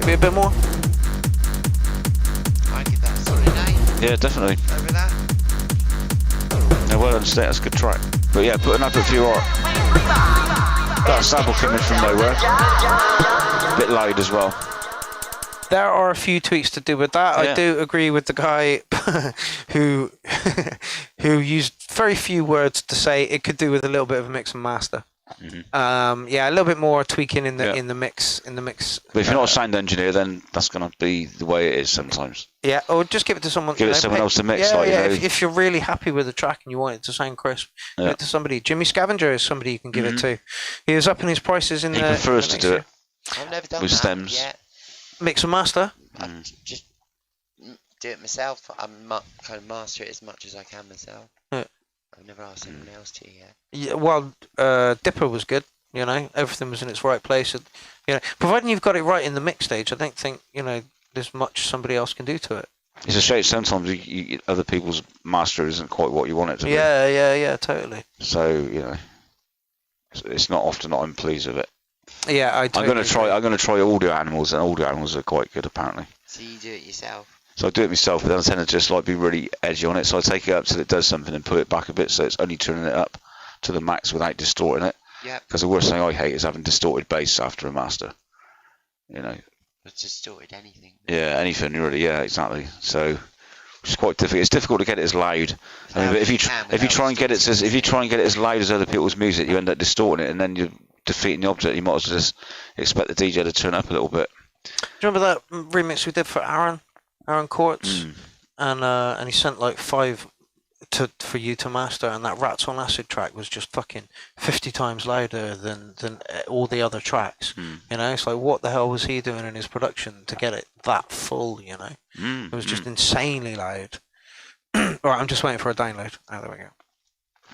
Maybe a bit more. I'd give that a solid 8 Yeah, definitely. over that. Yeah, well done, Stick. That's a good track. But yeah, put another few art. That sample coming from nowhere. A bit loud as well. There are a few tweaks to do with that. Yeah. I do agree with the guy who who used very few words to say it could do with a little bit of a mix and master. Yeah, a little bit more tweaking in the mix. But if you're not a sound engineer, then that's going to be the way it is sometimes. Yeah, or just give it to someone. Give it to someone else to mix. Yeah. If you're really happy with the track and you want it to sound crisp, give it to somebody. Jimmy Scavenger is somebody you can give it to. He was upping his prices in he prefers to do it. I've never done with that stems. yet. Mix and master. I just do it myself. I kind of master it as much as I can myself. Yeah. I've never asked anyone else to yet. Yeah, well, Dipper was good. You know, everything was in its right place. And, you know, providing you've got it right in the mix stage, I don't think there's much somebody else can do to it. It's a shame sometimes other people's master isn't quite what you want it to be. Yeah, totally. So it's not often that I'm pleased with it. Yeah, I'm going to try audio animals, and audio animals are quite good apparently. So you do it yourself? So I do it myself, but then I tend to just be really edgy on it. So I take it up till it does something and pull it back a bit, so it's only turning it up to the max without distorting it. Yeah. Because the worst thing I hate is having distorted bass after a master. It's distorted anything. Yeah, anything really. Yeah, exactly. So it's quite difficult. It's difficult to get it as loud. I mean, but if you try and get it as loud as other people's music, you end up distorting it, and then you're defeating the object. You might as well just expect the DJ to turn up a little bit. Do you remember that remix we did for Aaron Courts? And he sent like 5 for you to master, and that Rats on Acid track was just fucking 50 times louder than all the other tracks. It's like, what the hell was he doing in his production to get it that full? It was just insanely loud. All right, I'm just waiting for a download. Oh, there we go.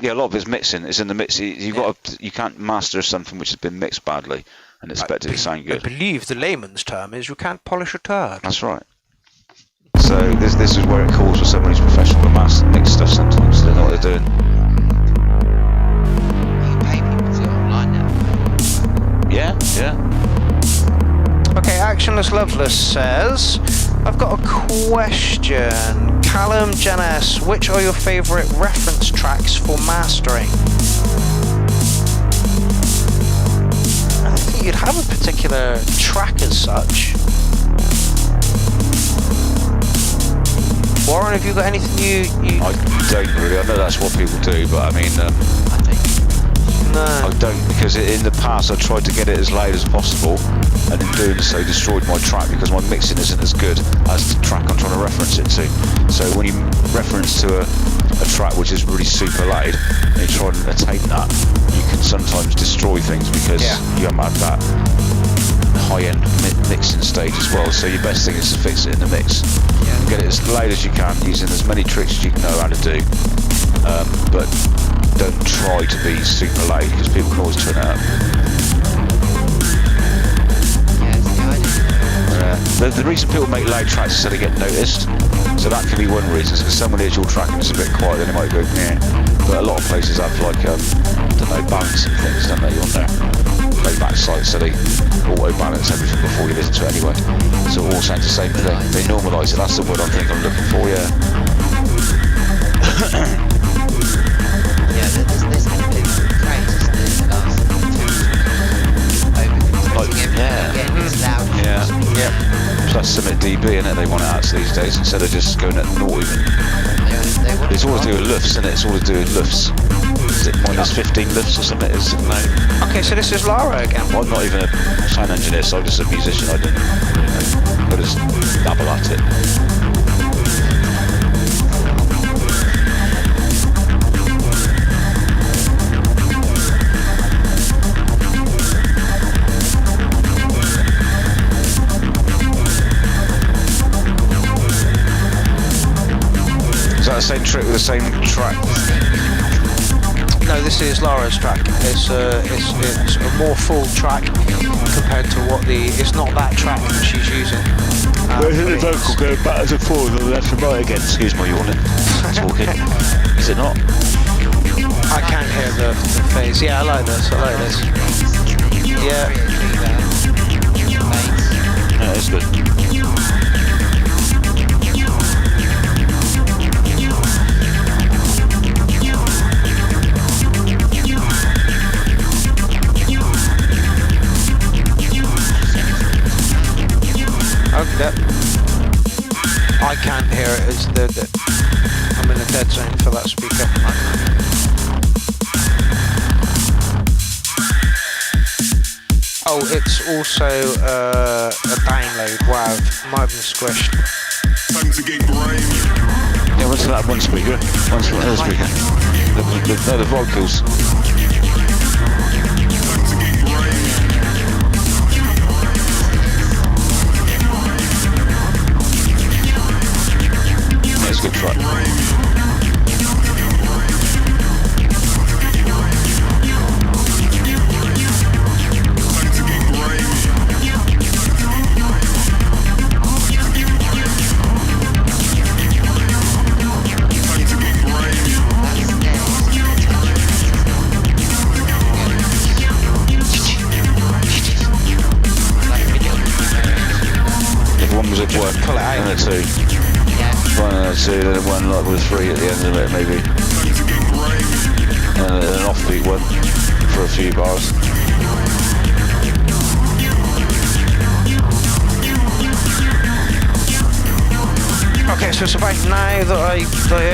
Yeah, a lot of it's mixing. It's in the mix. You can't master something which has been mixed badly and expect it to sound good. I believe the layman's term is you can't polish a turd. That's right. So this is where it calls for someone who's professional to mix stuff sometimes, so they know what they're doing. You can pay people to do it online now. Yeah. Okay, Actionless Loveless says, I've got a question. Callum Janes, which are your favourite reference tracks for mastering? I don't think you'd have a particular track as such. Warren, have you got anything you... I don't really. I know that's what people do, but I mean... I don't, because in the past I tried to get it as loud as possible, and in doing so destroyed my track because my mixing isn't as good as the track I'm trying to reference it to. So when you reference to a track which is really super loud, and you try and attain that, you can sometimes destroy things because you haven't had that high-end mixing stage as well. So your best thing is to fix it in the mix. Get it as loud as you can using as many tricks as you know how to do, but don't try to be super loud because people can always turn it up. The reason people make loud tracks is so they get noticed, so that can be one reason. So if someone hears your track and it's a bit quiet, then it might go yeah. But a lot of places have balancing things, don't they, on their playback sites, so they auto balance everything before you listen to it anyway. So it all sounds the same thing. They normalise it. That's the word I'm looking for. Yeah. There's been a bit of praise in the last 2 years. It's loud. Yeah. Plus Summit DB, innit? They want it out these days instead of just going at naught even. It's all to do with lufts, isn't it? It's all to do with lufts. Is it minus 15 lufts or something? Okay, so this is Lara again. Well, I'm not even a sound engineer, so I'm just a musician. I don't I just dabble at it. Is that the same trick with the same track? No, this is Lara's track. It's a more full track compared to what it's not that track that she's using. Isn't the vocal going backwards and forwards on the left and right again? Excuse my yawning. Talking. Is it not? I can't hear the phase. Yeah, I like this. Yeah. Yeah, it's good. Okay. I can't hear it as I'm in a dead zone for that speaker. Oh, it's also a download. Wow, might have been squished. Yeah, what's that one speaker? One's from another speaker. No, the vocals. Yeah, it's a good track. One was a one and a two. Yeah. One and a two, then one like with three at the end of it, maybe. And an offbeat one for a few bars. Okay, so it's about now that I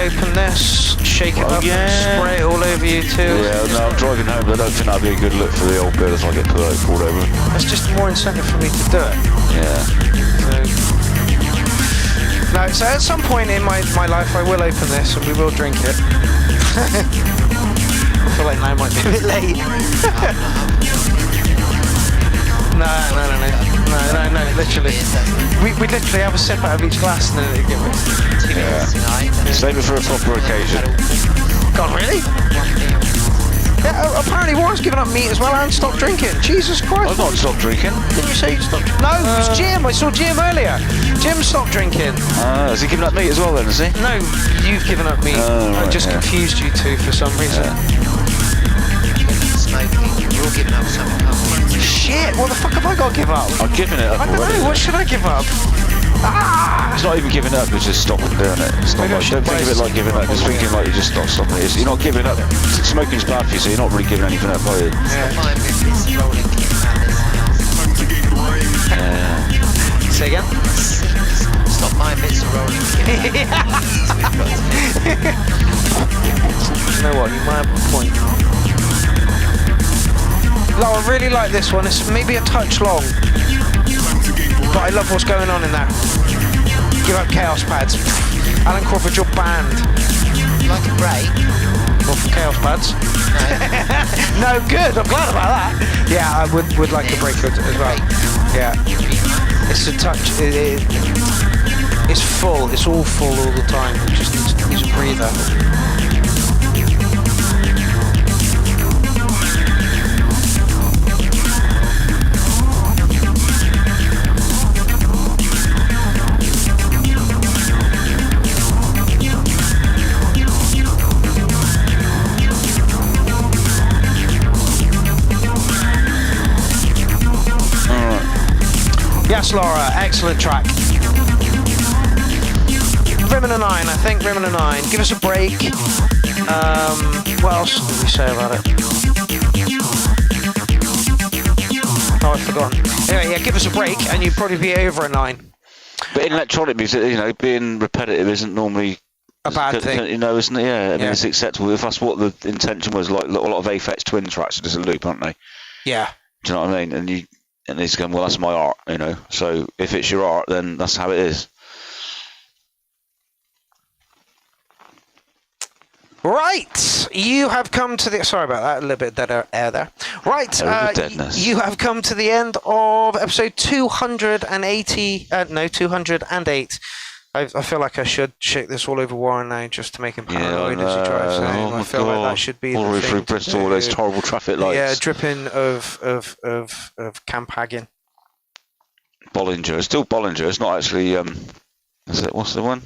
open this, shake it up, and spray it all over you too. Yeah, no, I'm driving home, but I don't think that'd be a good look for the old bird if I get pulled over. That's just more incentive for me to do it. Yeah. So at some point in my life I will open this and we will drink it. I feel like now might be a bit late. No, literally. We literally have a sip out of each glass and then it get wasted. Yeah. Save it for a proper occasion. God, really? Yeah, apparently Warren's given up meat as well and stopped drinking. Jesus Christ. I've not stopped drinking. Didn't you say you stopped? No, it was Jim. I saw Jim earlier. Jim stopped drinking. Has he given up meat as well then, has he? No, you've given up meat. I just confused you two for some reason. Smoking. We're all giving up something, aren't we? Shit, what the fuck have I got to give up? I've given it up I don't already. know, what should I give up? It's not even giving up, it's just stopping doing it. It's not like, don't think of it like giving up, just thinking like you just stopping it. You're not giving up. Smoking's bad for you, so you're not really giving anything up, are you? Say again? Stop buying bits of rolling kit. You know what, you might have a point. No, I really like this one. It's maybe a touch long, but I love what's going on in that. Give up Chaos Pads. Alan Crawford, your band. Like a break. What, for Chaos Pads? No, good. I'm glad about that. Yeah, I would like a break as well. Yeah. It's a touch. It's full. It's all full all the time. It just needs a breather. Yes, Laura, excellent track. Rimmer 9, I think Rimmer 9. Give us a break. What else did we say about it? Oh, I've forgotten. Anyway, yeah, give us a break and you'd probably be over a 9. But in electronic music, you know, being repetitive isn't normally a bad thing. You know, isn't it? Yeah, I mean, Yeah. it's acceptable. If that's what the intention was, like a lot of Aphex Twin tracks are just a loop, aren't they? Yeah. Do you know what I mean? And he's going, well, that's my art, you know. So if it's your art, then that's how it is. Right, you have come to the... Sorry about that, a little bit dead air there. Right, you have come to the end of episode 280... no, 208. I feel like I should shake this all over Warren now just to make him paranoid as he drives home. I feel like that should be all the way thing through to Bristol, do. those horrible traffic lights. Yeah, dripping of Camphagen. Bollinger. It's still Bollinger. It's not actually... is it? What's the one?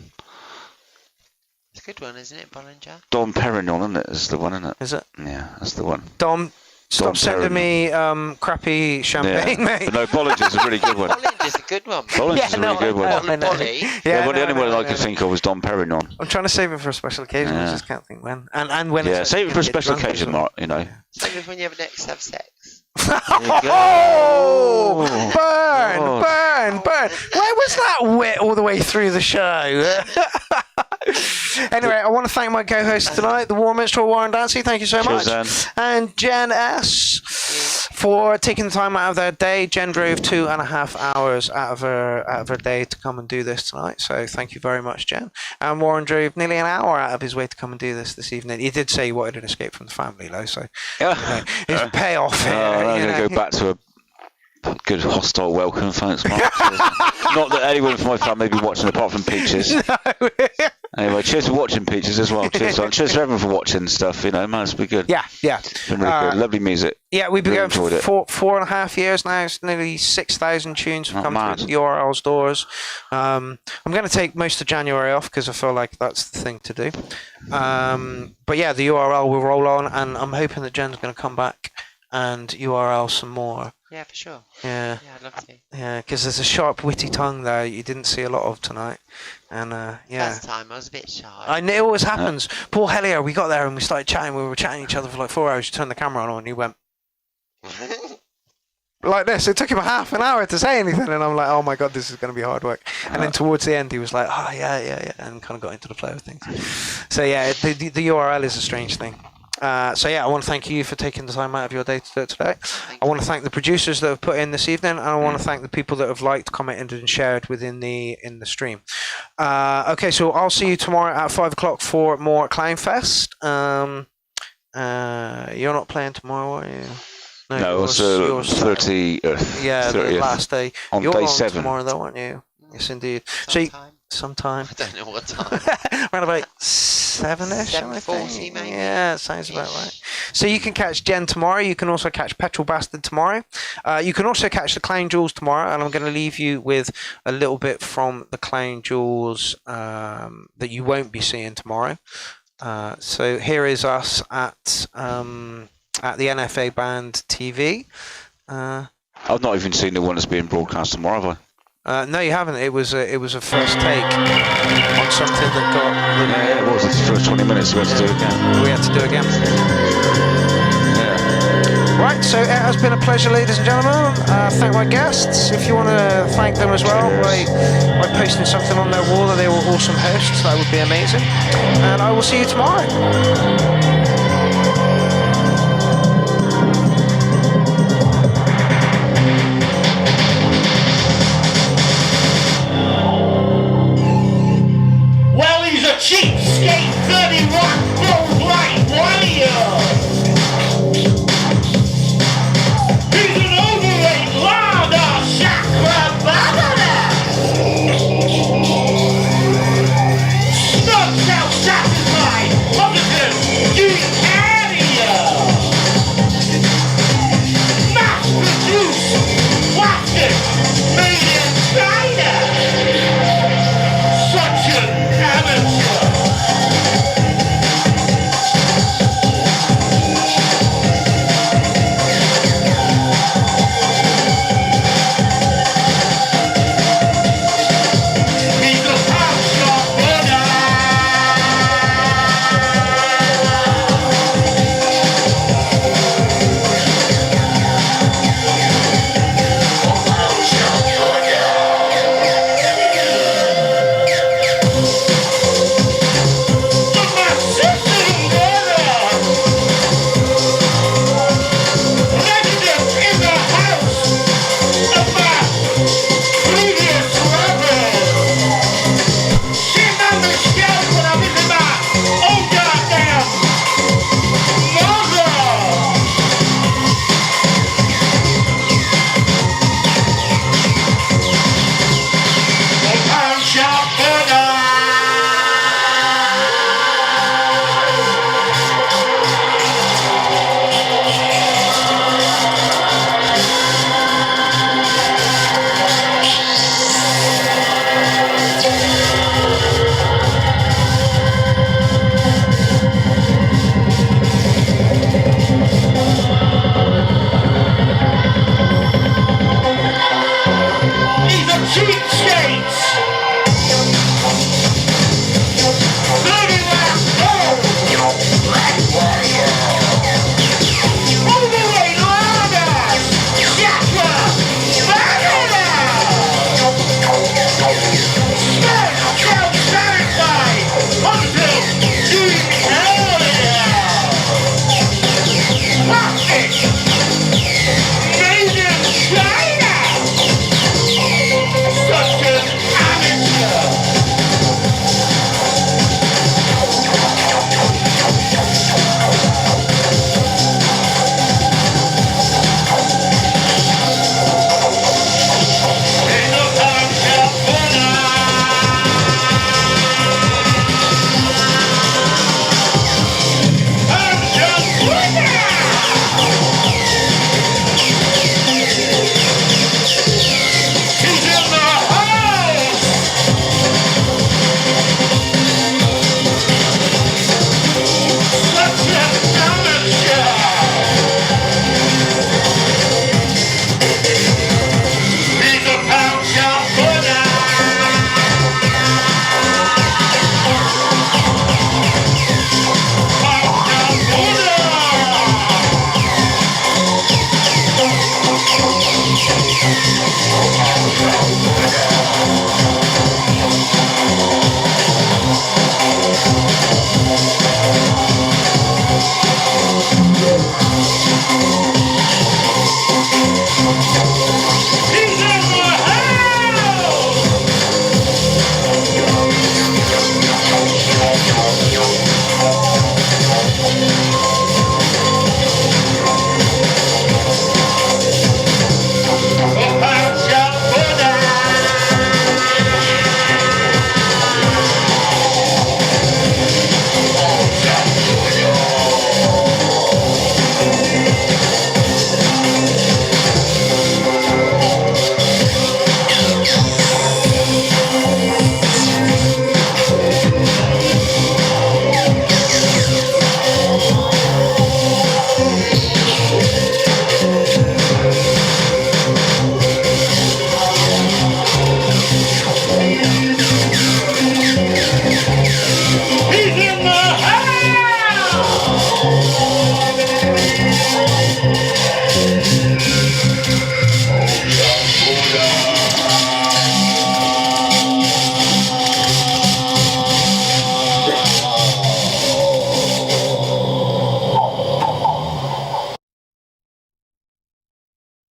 It's a good one, isn't it, Bollinger? Dom Perignon, isn't it? Is the one, isn't it? Is it? Yeah, that's the one. Dom, stop sending me crappy champagne, mate. But no, Bollinger's a really good one. Bollinger's a good one. Bollinger's a really good one. I know. Bolly. Yeah, well, the only one I could think of was Dom Perignon. I'm trying to save it for a special occasion. I just can't think when. And when. Yeah, it's save it for a gonna get special drunk occasion, as well. Mark, you know. Same as when you have next have sex. Oh! Burn! Where was that wit all the way through the show? Anyway, I want to thank my co-hosts tonight, the War Minstrel, Warren Dancy. Thank you so much. Cheers, Dan. And Jen S. for taking the time out of their day. Jen drove 2.5 hours out of her day to come and do this tonight. So thank you very much, Jen. And Warren drove nearly an hour out of his way to come and do this evening. He did say he wanted an escape from the family, though. So his payoff here. I'm going to go back to a good hostile welcome, thanks, Mark. Not that anyone from my family may be watching apart from Peaches. No. Anyway, cheers for watching, Peaches, as well. Cheers for everyone for watching stuff, man, it's been good. Yeah. It's been really good. Lovely music. Yeah, we've been Really going for 4.5 years now. It's nearly 6,000 tunes have come through the URL's doors. I'm going to take most of January off because I feel like that's the thing to do. But yeah, the URL will roll on, and I'm hoping that Jen's going to come back and URL some more. Yeah, for sure. Yeah. Yeah, I'd love to. Yeah, because there's a sharp, witty tongue there you didn't see a lot of tonight. And yeah. Last time I was a bit shy. I know it always happens. Paul Hellier, we got there and we started chatting. We were chatting each other for like 4 hours. You turned the camera on and he went like this. It took him half an hour to say anything, and I'm like, oh my god, this is going to be hard work. And then towards the end, he was like, oh yeah, and kind of got into the flow of things. So yeah, the URL is a strange thing. So yeah, I want to thank you for taking the time out of your day to do it today. I want to thank the producers that have put in this evening, and I want to thank the people that have liked, commented, and shared within the stream. Okay, so I'll see you tomorrow at 5 o'clock for more CLOWNFEST. You're not playing tomorrow, are you? No, it's 30th. Yeah, 30th. The last day. You're day on 7 tomorrow, though, aren't you? Yes, indeed. Sometime. I don't know what time. Around about 7ish. 7:40 maybe. Yeah, sounds about right. So you can catch Jen tomorrow. You can also catch Petrol Bastard tomorrow. You can also catch the Clown Jewels tomorrow, and I'm going to leave you with a little bit from the Clown Jewels that you won't be seeing tomorrow. So here is us at the NFA Band TV. I've not even seen the one that's being broadcast tomorrow, have I? No, you haven't. It was a first take on something that got. Yeah, it was. It's the first 20 minutes. We had to do it again. We had to do it again. Yeah. Right. So it has been a pleasure, ladies and gentlemen. Thank my guests. If you want to thank them as well by posting something on their wall that they were awesome hosts, that would be amazing. And I will see you tomorrow. Well, he's a cheapskate, 30 rock